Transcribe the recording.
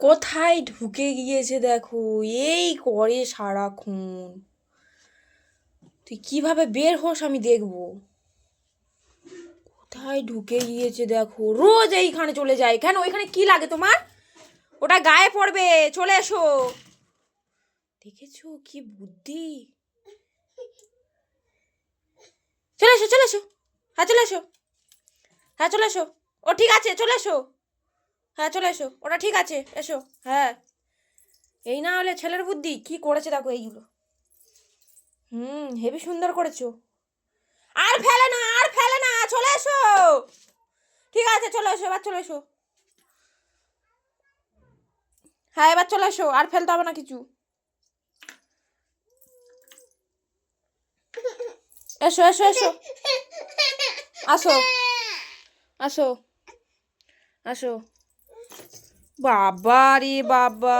কোথায় ঢুকে গিয়েছে দেখো, এই করে সারাক্ষণ। তুই কিভাবে বের হোস আমি দেখবো। কোথায় ঢুকে গিয়েছে দেখো, রোজ এইখানে চলে যায় কেন? ওইখানে কি লাগে তোমার? ওটা গায়ে পড়বে, চলে এসো। দেখেছো কি বুদ্ধি। চলে এসো চলে এসো, হ্যাঁ চলে এসো, হ্যাঁ চলে এসো। ও ঠিক আছে চলে এসো, হ্যাঁ চলে এসো, ওটা ঠিক আছে এসো। হ্যাঁ, এই না হলে ছেলের বুদ্ধি কি করেছে দেখো এইগুলো। হেবি সুন্দর করেছো। আর ফেলে না, আর ফেলে না, চলে এসো। ঠিক আছে চলে এসো, এবার চলে এসো। হ্যাঁ এবার চলে এসো, আর ফেলতে হবে না কিছু। এসো এসো এসো, আসো আসো আসো। বাবা রে বাবা,